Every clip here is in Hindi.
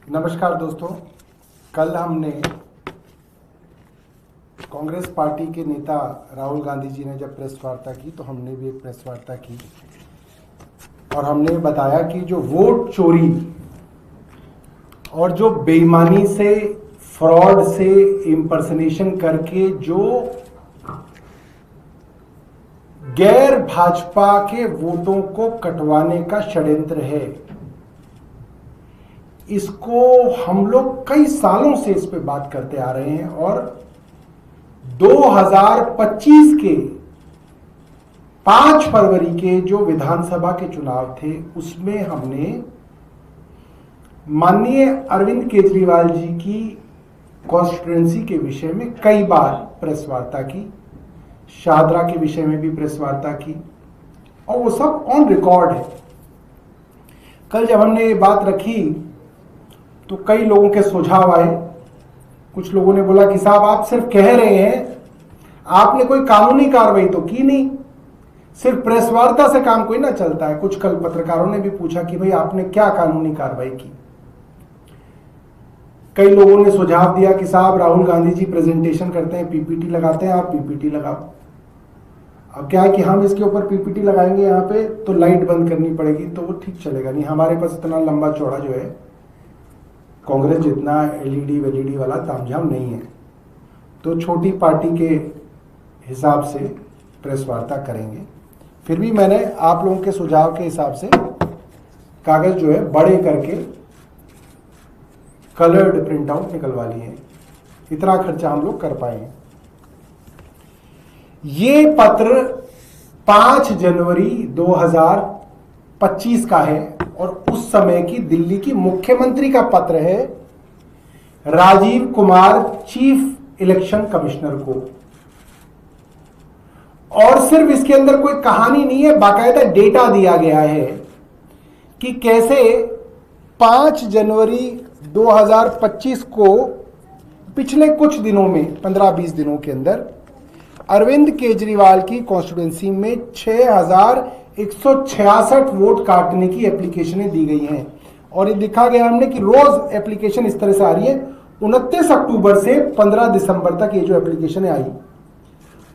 नमस्कार दोस्तों, कल हमने कांग्रेस पार्टी के नेता राहुल गांधी जी ने जब प्रेस वार्ता की तो हमने भी एक प्रेस वार्ता की और हमने बताया कि जो वोट चोरी और जो बेईमानी से, फ्रॉड से, इंपर्सनेशन करके जो गैर भाजपा के वोटों को कटवाने का षड्यंत्र है, इसको हम लोग कई सालों से इस पे बात करते आ रहे हैं और 2025 के 5 फरवरी के जो विधानसभा के चुनाव थे उसमें हमने माननीय अरविंद केजरीवाल जी की कॉन्स्टिट्यूएंसी के विषय में कई बार प्रेस वार्ता की, शाहदरा के विषय में भी प्रेस वार्ता की और वो सब ऑन रिकॉर्ड है। कल जब हमने ये बात रखी तो कई लोगों के सुझाव आए। कुछ लोगों ने बोला कि साहब आप सिर्फ कह रहे हैं, आपने कोई कानूनी कार्रवाई तो की नहीं, सिर्फ प्रेस वार्ता से काम कोई ना चलता है। कुछ कल पत्रकारों ने भी पूछा कि भाई आपने क्या कानूनी कार्रवाई की। कई लोगों ने सुझाव दिया कि साहब राहुल गांधी जी प्रेजेंटेशन करते हैं, पीपीटी लगाते हैं, आप पीपीटी लगाओ। अब क्या है कि हम इसके ऊपर पीपीटी लगाएंगे यहाँ पे तो लाइट बंद करनी पड़ेगी, तो वो ठीक चलेगा नहीं। हमारे पास इतना लंबा चौड़ा जो है कांग्रेस जितना एलईडी वेलईडी वाला तामझाम नहीं है, तो छोटी पार्टी के हिसाब से प्रेस वार्ता करेंगे। फिर भी मैंने आप लोगों के सुझाव के हिसाब से कागज जो है बड़े करके कलर्ड प्रिंट आउट निकलवा लिए हैं। इतना खर्चा हम लोग कर पाए। ये पत्र 5 जनवरी 2025 का है और उस समय की दिल्ली की मुख्यमंत्री का पत्र है Rajiv Kumar chief election commissioner को। और सिर्फ इसके अंदर कोई कहानी नहीं है, बाकायदा डेटा दिया गया है कि कैसे 5 जनवरी 2025 को पिछले कुछ दिनों में 15-20 दिनों के अंदर अरविंद केजरीवाल की कॉन्स्टिट्यूएंसी में 6166 वोट काटने की एप्लीकेशनें दी गई हैं। और ये दिखा गया हमने कि रोज एप्लीकेशन इस तरह से आ रही है। 29 अक्टूबर से 15 दिसंबर तक ये जो एप्लीकेशनें आई,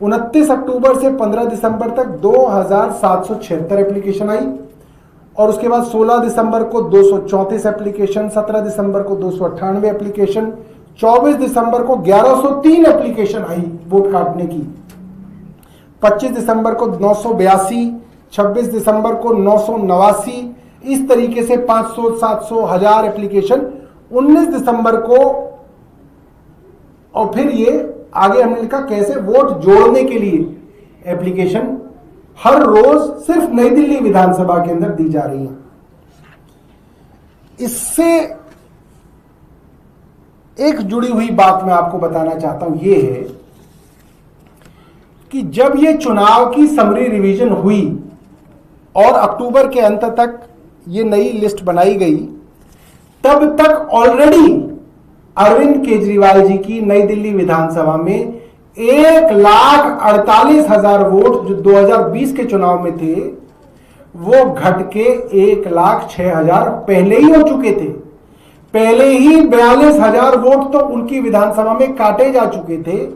29 अक्टूबर से 15 दिसंबर तक 2776 एप्लीकेशन आई और उसके बाद 16 दिसंबर को 234 एप्लीकेशन, 17 दिसंबर को 298 एप्लीकेशन, 24 दिसंबर को 1103 एप्लीकेशन आई वोट काटने की, 25 दिसंबर को 982, 26 दिसंबर को 989, इस तरीके से 500, 700, 1000 एप्लीकेशन 19 दिसंबर को। और फिर ये आगे हमने लिखा कैसे वोट जोड़ने के लिए एप्लीकेशन हर रोज सिर्फ नई दिल्ली विधानसभा के अंदर दी जा रही है। इससे एक जुड़ी हुई बात मैं आपको बताना चाहता हूं, ये है कि जब ये चुनाव की समरी रिवीजन हुई और अक्टूबर के अंत तक ये नई लिस्ट बनाई गई, तब तक ऑलरेडी अरविंद केजरीवाल जी की नई दिल्ली विधानसभा में 1,48,000 वोट जो 2020 के चुनाव में थे वो घट के 1,06,000 पहले ही हो चुके थे। पहले ही 42,000 वोट तो उनकी विधानसभा में काटे जा चुके थे।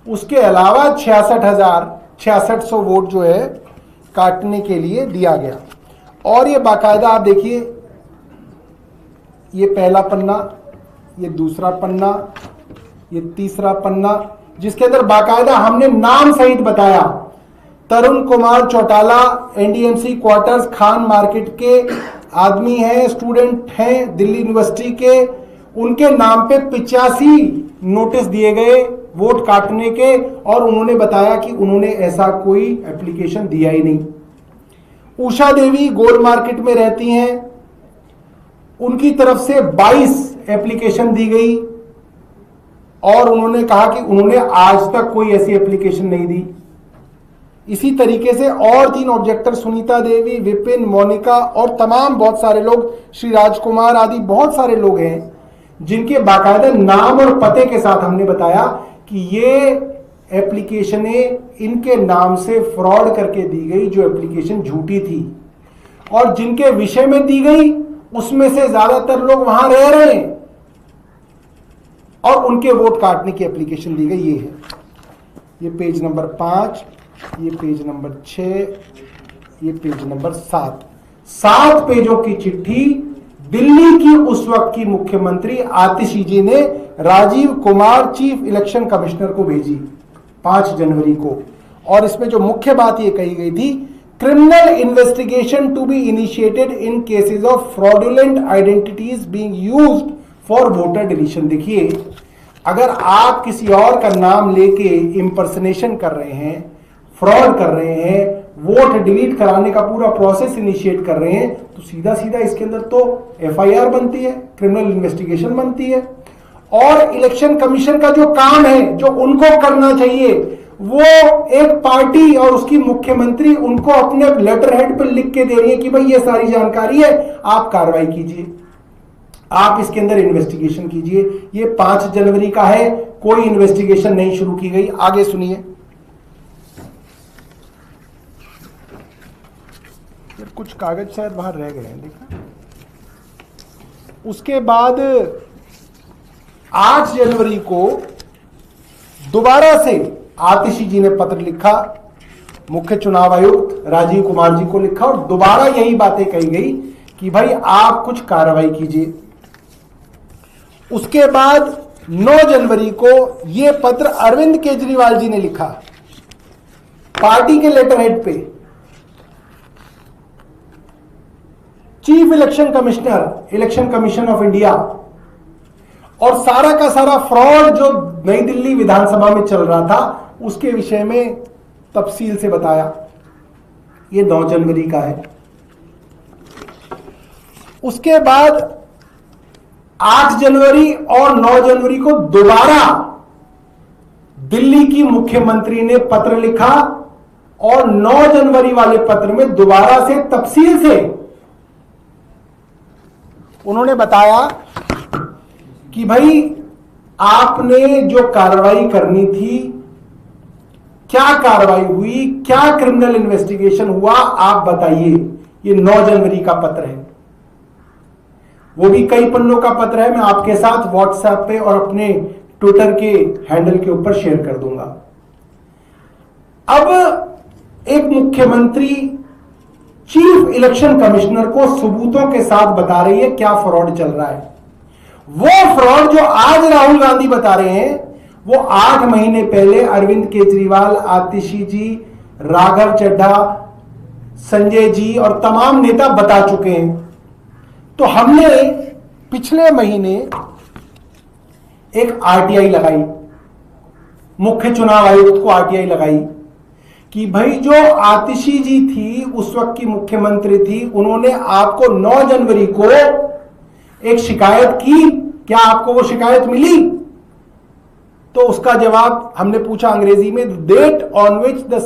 उसके अलावा 66,600 वोट जो है काटने के लिए दिया गया। और ये बाकायदा आप देखिए, ये पहला पन्ना, ये दूसरा पन्ना, ये तीसरा पन्ना, जिसके अंदर बाकायदा हमने नाम सहित बताया। Tarun Kumar Chautala NDMC quarters Khan market के आदमी हैं, स्टूडेंट हैं दिल्ली यूनिवर्सिटी के, उनके नाम पे 85 नोटिस दिए गए वोट काटने के और उन्होंने बताया कि उन्होंने ऐसा कोई एप्लीकेशन दिया ही नहीं। उषा देवी गोल मार्केट में रहती हैं, उनकी तरफ से 22 एप्लीकेशन दी गई और उन्होंने कहा कि उन्होंने आज तक कोई ऐसी एप्लीकेशन नहीं दी। इसी तरीके से और 3 ऑब्जेक्टर, सुनीता देवी, विपिन, मोनिका और तमाम बहुत सारे लोग, श्री राजकुमार आदि बहुत सारे लोग हैं जिनके बाकायदा नाम और पते के साथ हमने बताया कि ये एप्लीकेशनें इनके नाम से फ्रॉड करके दी गई, जो एप्लीकेशन झूठी थी और जिनके विषय में दी गई उसमें से ज्यादातर लोग वहां रह रहे हैं और उनके वोट काटने की एप्लीकेशन दी गई। ये है, ये पेज नंबर 5, ये पेज नंबर 6, ये पेज नंबर 7 पेजों की चिट्ठी दिल्ली की उस वक्त की मुख्यमंत्री आतिशी जी ने Rajiv Kumar chief election commissioner को भेजी 5 जनवरी को। और इसमें जो मुख्य बात ये कही गई थी, criminal investigation to be initiated in cases of fraudulent identities being used for voter deletion. देखिए, अगर आप किसी और का नाम लेके इंपर्सनेशन कर रहे हैं, फ्रॉड कर रहे हैं, वोट डिलीट कराने का पूरा प्रोसेस इनिशिएट कर रहे हैं, तो सीधा सीधा इसके अंदर तो एफआईआर बनती है, क्रिमिनल इन्वेस्टिगेशन बनती है। और इलेक्शन कमीशन का जो काम है, जो उनको करना चाहिए, वो एक पार्टी और उसकी मुख्यमंत्री उनको अपने लेटर हेड पर लिख के दे रही है कि भाई ये सारी जानकारी है, आप कार्रवाई कीजिए, आप इसके अंदर इन्वेस्टिगेशन कीजिए। ये 5 जनवरी का है, कोई इन्वेस्टिगेशन नहीं शुरू की गई। आगे सुनिए, कुछ कागज शायद बाहर रह गए हैं, देखा। उसके बाद 8 जनवरी को दोबारा से आतिशी जी ने पत्र लिखा, मुख्य चुनाव आयुक्त राजीव कुमार जी को लिखा और दोबारा यही बातें कही गई कि भाई आप कुछ कार्रवाई कीजिए। उसके बाद 9 जनवरी को यह पत्र अरविंद केजरीवाल जी ने लिखा पार्टी के लेटर हेड पे, chief election commissioner, election Commission of India, और सारा का सारा फ्रॉड जो नई दिल्ली विधानसभा में चल रहा था उसके विषय में तफसील से बताया। ये 9 जनवरी का है। उसके बाद 8 जनवरी और 9 जनवरी को दोबारा दिल्ली की मुख्यमंत्री ने पत्र लिखा और 9 जनवरी वाले पत्र में दोबारा से तफसील से उन्होंने बताया कि भाई आपने जो कार्रवाई करनी थी, क्या कार्रवाई हुई, क्या क्रिमिनल इन्वेस्टिगेशन हुआ, आप बताइए। ये 9 जनवरी का पत्र है, वो भी कई पन्नों का पत्र है। मैं आपके साथ व्हाट्सएप पे और अपने ट्विटर के हैंडल के ऊपर शेयर कर दूंगा। अब एक मुख्यमंत्री चीफ इलेक्शन कमिश्नर को सबूतों के साथ बता रही है क्या फ्रॉड चल रहा है। वो फ्रॉड जो आज राहुल गांधी बता रहे हैं, वो 8 महीने पहले अरविंद केजरीवाल, आतिशी जी, राघव चड्ढा, संजय जी और तमाम नेता बता चुके हैं। तो हमने पिछले महीने एक आरटीआई लगाई, मुख्य चुनाव आयुक्त को आरटीआई लगाई कि भाई जो आतिशी जी थी, उस वक्त की मुख्यमंत्री थी, उन्होंने आपको 9 जनवरी को एक शिकायत की, क्या आपको वो शिकायत मिली? तो उसका जवाब हमने पूछा अंग्रेजी में, date on which the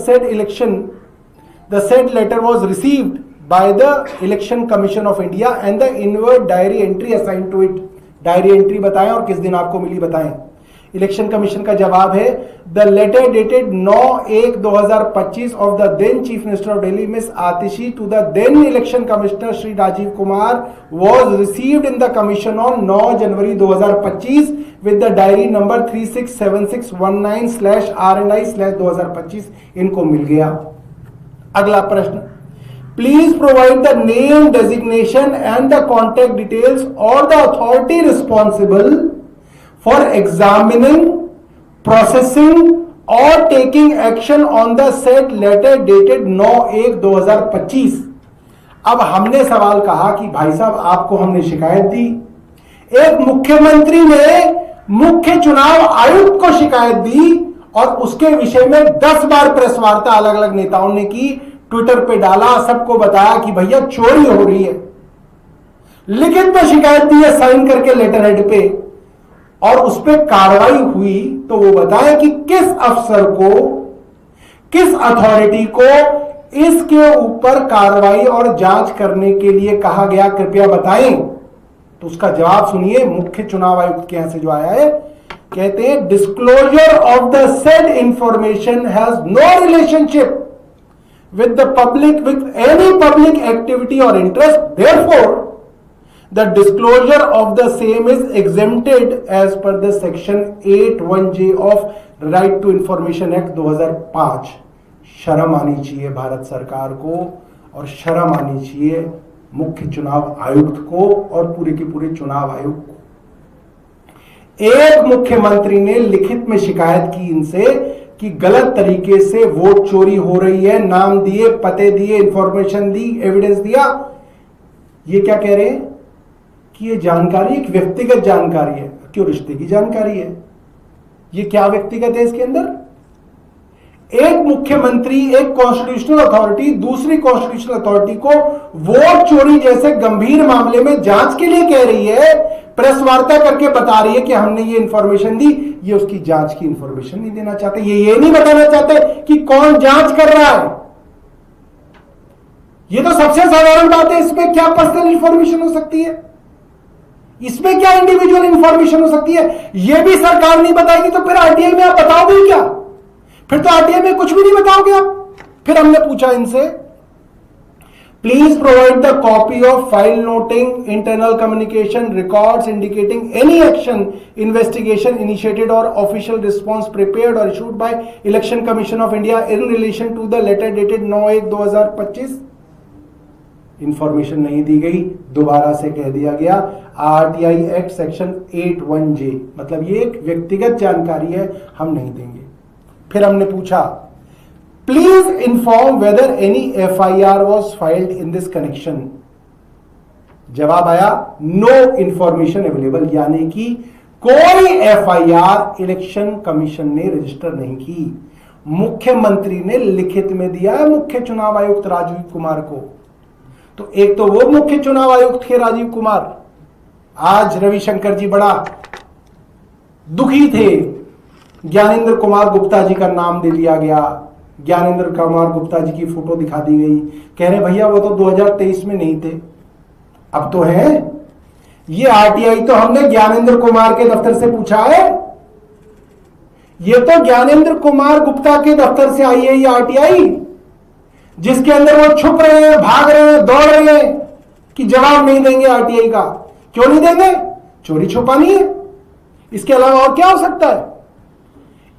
said letter was received by the Election Commission of India and the inward diary entry assigned to it. Diary entry बताएं और किस दिन आपको मिली बताएं। इलेक्शन कमीशन का जवाब है, the letter dated 9/1/2025 of the then chief minister of Delhi Miss Atishi to the then election commissioner Shri Rajiv Kumar was received in the commission on 9 January 2025 with the diary number 367619/RNI/2025। इनको मिल गया। अगला प्रश्न, please provide the name, designation and the contact details और the authority responsible for examining, processing or taking action on the said letter dated 9/1/2025। अब हमने सवाल कहा कि भाई साहब आपको हमने शिकायत दी, एक मुख्यमंत्री ने मुख्य चुनाव आयुक्त को शिकायत दी और उसके विषय में 10 बार प्रेस वार्ता अलग अलग नेताओं ने की, ट्विटर पे डाला, सबको बताया कि भैया चोरी हो रही है, लिखित में शिकायत दी है साइन करके लेटर हेड पे, और उस पर कार्रवाई हुई। तो वो बताएं कि किस अफसर को, किस अथॉरिटी को इसके ऊपर कार्रवाई और जांच करने के लिए कहा गया, कृपया बताएं। तो उसका जवाब सुनिए, मुख्य चुनाव आयुक्त के यहां से जो आया है, कहते हैं disclosure of the said information has no relationship with the public, with any public activity और interest, therefore The disclosure of the same is exempted as per the section 81J of Right to Information Act 2005। शर्म आनी चाहिए भारत सरकार को और शर्म आनी चाहिए मुख्य चुनाव आयुक्त को और पूरे के पूरे चुनाव आयोग को। एक मुख्यमंत्री ने लिखित में शिकायत की इनसे कि गलत तरीके से वोट चोरी हो रही है, नाम दिए, पते दिए, इंफॉर्मेशन दी, एविडेंस दिया। ये क्या कह रहे हैं कि ये जानकारी एक व्यक्तिगत जानकारी है। क्यों? रिश्ते की जानकारी है। ये क्या व्यक्तिगत है इसके अंदर? एक मुख्यमंत्री, एक कॉन्स्टिट्यूशनल अथॉरिटी दूसरी कॉन्स्टिट्यूशनल अथॉरिटी को वोट चोरी जैसे गंभीर मामले में जांच के लिए कह रही है, प्रेस वार्ता करके बता रही है कि हमने ये इंफॉर्मेशन दी। ये उसकी जांच की इंफॉर्मेशन नहीं देना चाहते, ये नहीं बताना चाहते कि कौन जांच कर रहा है। ये तो सबसे साधारण बात है। इसमें क्या पर्सनल इंफॉर्मेशन हो सकती है? इसमें क्या इंडिविजुअल इंफॉर्मेशन हो सकती है? ये भी सरकार नहीं बताएगी तो फिर आरटीआई में आप बताओगे क्या? फिर तो आरटीआई में कुछ भी नहीं बताओगे आप। फिर हमने पूछा इनसे, please provide the copy of file noting internal communication records indicating any action investigation initiated और ऑफिशियल रिस्पॉन्स प्रिपेयर्ड और issued by Election Commission of India in relation to the letter dated 9/1/2025। Information नहीं दी गई। दोबारा से कह दिया गया आरटीआई एक्ट सेक्शन 81J, मतलब ये एक व्यक्तिगत जानकारी है, हम नहीं देंगे। फिर हमने पूछा, please inform whether any FIR was filed in this connection. जवाब आया नो इंफॉर्मेशन अवेलेबल, यानी कि कोई FIR इलेक्शन कमीशन ने रजिस्टर नहीं की। मुख्यमंत्री ने लिखित में दिया है मुख्य चुनाव आयुक्त राजीव कुमार को। तो एक तो वो मुख्य चुनाव आयुक्त थे राजीव कुमार, आज रविशंकर जी बड़ा दुखी थे। ज्ञानेंद्र कुमार गुप्ता जी का नाम दे दिया गया, ज्ञानेंद्र कुमार गुप्ता जी की फोटो दिखा दी गई, कह रहे भैया वो तो 2023 में नहीं थे, अब तो है। ये आरटीआई तो हमने ज्ञानेंद्र कुमार के दफ्तर से पूछा है, ये तो ज्ञानेंद्र कुमार गुप्ता के दफ्तर से आई है ये आरटीआई, जिसके अंदर वो छुप रहे हैं, भाग रहे हैं, दौड़ रहे हैं कि जवाब नहीं देंगे आरटीआई का। क्यों नहीं देंगे? चोरी छुपानी है, इसके अलावा और क्या हो सकता है?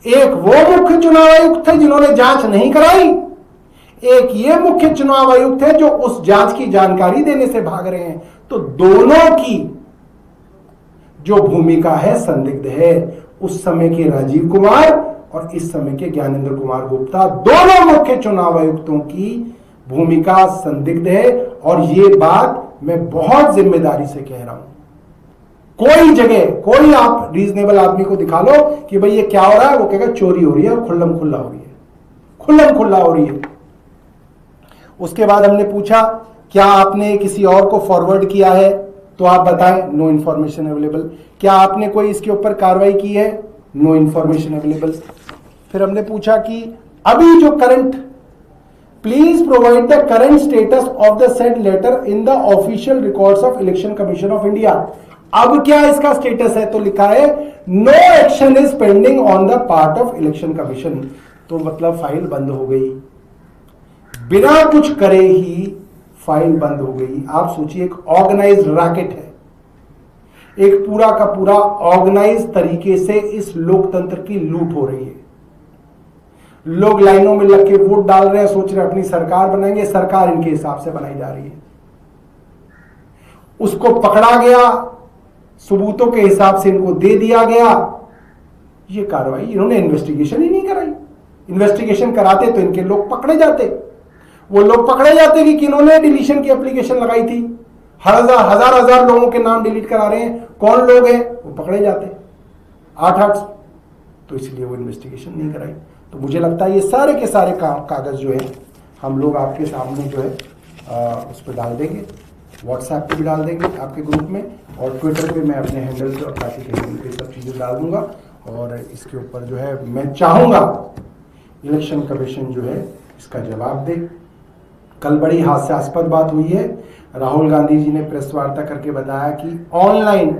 एक वो मुख्य चुनाव आयुक्त थे जिन्होंने जांच नहीं कराई, एक ये मुख्य चुनाव आयुक्त है जो उस जांच की जानकारी देने से भाग रहे हैं। तो दोनों की जो भूमिका है संदिग्ध है। उस समय के राजीव कुमार और इस समय के ज्ञानेंद्र कुमार गुप्ता, दोनों मुख्य चुनाव आयुक्तों की भूमिका संदिग्ध है। और ये बात मैं बहुत जिम्मेदारी से कह रहा हूं। कोई जगह कोई आप रीजनेबल आदमी को दिखा लो कि भाई ये क्या हो रहा है, वो कहेगा चोरी हो रही है और खुल्लम खुल्ला हो रही है, खुल्लम खुल्ला हो रही है। उसके बाद हमने पूछा, क्या आपने किसी और को फॉरवर्ड किया है? तो आप बताएं, नो इंफॉर्मेशन अवेलेबल। क्या आपने कोई इसके ऊपर कार्रवाई की है? No information available. फिर हमने पूछा कि अभी जो current, please provide the current status of the said letter in the official records of Election Commission of India. अब क्या इसका स्टेटस है? तो लिखा है no action is pending on the part of Election Commission. तो मतलब फाइल बंद हो गई, बिना कुछ करे ही फाइल बंद हो गई। आप सोचिए, एक ऑर्गेनाइज्ड रैकेट है, एक पूरा का पूरा ऑर्गेनाइज तरीके से इस लोकतंत्र की लूट हो रही है। लोग लाइनों में लग के वोट डाल रहे हैं, सोच रहे अपनी सरकार बनाएंगे, सरकार इनके हिसाब से बनाई जा रही है। उसको पकड़ा गया, सबूतों के हिसाब से इनको दे दिया गया। ये कार्रवाई, इन्होंने इन्वेस्टिगेशन ही नहीं कराई। इन्वेस्टिगेशन कराते तो इनके लोग पकड़े जाते। वो लोग पकड़े जाते कि किन्होंने डिलीशन की एप्लीकेशन लगाई थी, हजार लोगों के नाम डिलीट करा रहे हैं, कौन लोग हैं, वो पकड़े जाते 8-8। तो इसलिए वो इन्वेस्टिगेशन नहीं कराई। तो मुझे लगता है ये सारे के सारे कागज जो है हम लोग आपके सामने जो है उस पर डाल देंगे, व्हाट्सएप पे भी डाल देंगे आपके ग्रुप में, और ट्विटर पे मैं अपने हैंडल पे और पार्टी के हैंडल पे सब चीज़ें डाल दूंगा। और इसके ऊपर जो है मैं चाहूँगा इलेक्शन कमीशन जो है इसका जवाब दे। कल बड़ी हास्यास्पद बात हुई है, राहुल गांधी जी ने प्रेस वार्ता करके बताया कि ऑनलाइन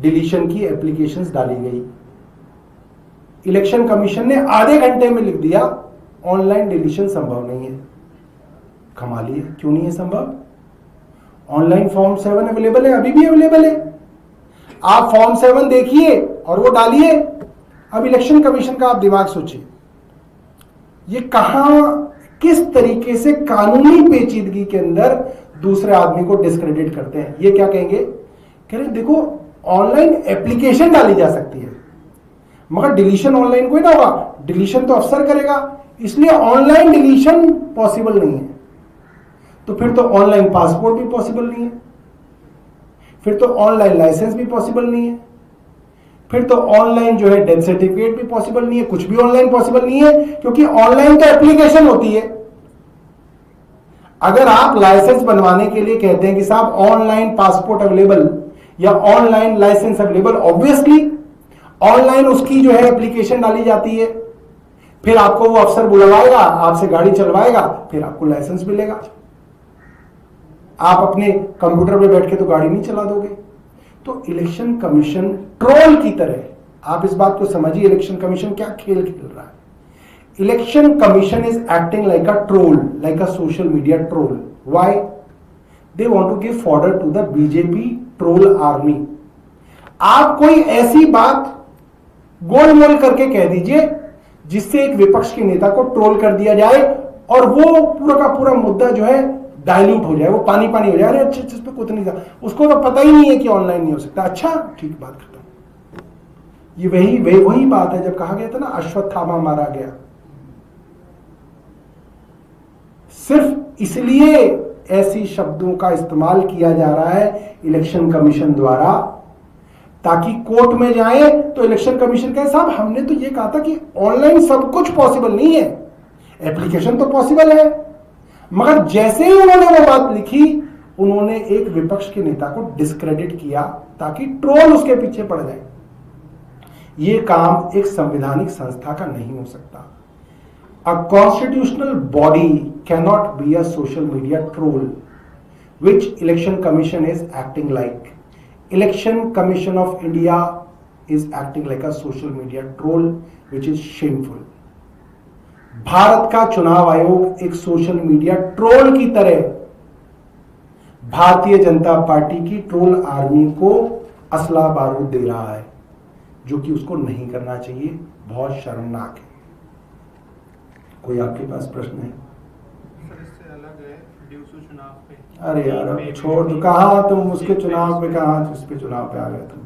डिलीशन की एप्लीकेशंस डाली गई। इलेक्शन कमीशन ने आधे घंटे में लिख दिया ऑनलाइन डिलीशन संभव नहीं है। कमाल है, क्यों नहीं है संभव? ऑनलाइन फॉर्म 7 अवेलेबल है, अभी भी अवेलेबल है। आप फॉर्म 7 देखिए और वो डालिए। अब इलेक्शन कमीशन का आप दिमाग सोचिए, ये कहां किस तरीके से कानूनी पेचीदगी के अंदर दूसरे आदमी को डिस्क्रेडिट करते हैं। ये क्या कहेंगे, कह रहे देखो ऑनलाइन एप्लीकेशन डाली जा सकती है मगर डिलीशन ऑनलाइन कोई ना होगा, डिलीशन तो अफसर करेगा, इसलिए ऑनलाइन डिलीशन पॉसिबल नहीं है। तो फिर तो ऑनलाइन पासपोर्ट भी पॉसिबल नहीं है, फिर तो ऑनलाइन लाइसेंस भी पॉसिबल नहीं है, फिर तो ऑनलाइन जो है डेथ सर्टिफिकेट भी पॉसिबल नहीं है, कुछ भी ऑनलाइन पॉसिबल नहीं है, क्योंकि ऑनलाइन तो एप्लीकेशन होती है। अगर आप लाइसेंस बनवाने के लिए कहते हैं कि साहब ऑनलाइन पासपोर्ट अवेलेबल या online licence available, obviously online उसकी जो है एप्लीकेशन डाली जाती है, फिर आपको वो अफसर बुलवाएगा, आपसे गाड़ी चलवाएगा, फिर आपको लाइसेंस मिलेगा। आप अपने कंप्यूटर पे बैठ के तो गाड़ी नहीं चला दोगे। तो इलेक्शन कमीशन ट्रोल की तरह, आप इस बात को समझिए इलेक्शन कमीशन क्या खेल खेल रहा है। Election Commission is acting like a troll, like a social media troll. Why? They want to give fodder to the BJP troll army. आप कोई ऐसी बात गोलमोल करके कह दीजिए जिससे एक विपक्ष के नेता को ट्रोल कर दिया जाए और वो पूरा का पूरा मुद्दा जो है डाइल्यूट हो जाए, वो पानी पानी हो जाए। अरे अच्छा इस पे कुछ नहीं था, उसको तो पता ही नहीं है कि ऑनलाइन नहीं हो सकता। अच्छा ठीक, बात खत्म। ये वही बात है जब कहा गया था ना अश्वत्थामा मारा गया, सिर्फ इसलिए ऐसी शब्दों का इस्तेमाल किया जा रहा है इलेक्शन कमीशन द्वारा ताकि कोर्ट में जाए तो इलेक्शन कमीशन कहे साहब हमने तो ये कहा था कि ऑनलाइन सब कुछ पॉसिबल नहीं है, एप्लीकेशन तो पॉसिबल है। मगर जैसे ही उन्होंने वो बात लिखी, उन्होंने एक विपक्ष के नेता को डिस्क्रेडिट किया ताकि ट्रोल उसके पीछे पड़ जाए। ये काम एक संवैधानिक संस्था का नहीं हो सकता। A constitutional body cannot be a social media troll, which Election Commission is acting like. Election Commission of India is acting like a social media troll, which is shameful. Bharat का चुनाव आयोग एक सोशल मीडिया ट्रोल की तरह भारतीय जनता पार्टी की ट्रोल आर्मी को असला बारूद दे रहा है, जो कि उसको नहीं करना चाहिए। बहुत शर्मनाक है। कोई आपके पास प्रश्न है? सर इससे अलग है ड्यूसू चुनाव पे। अरे यार अब छोड़ दो, कहाँ तुम उसके चुनाव पे, कहाँ उस पे चुनाव पे आ गए तुम।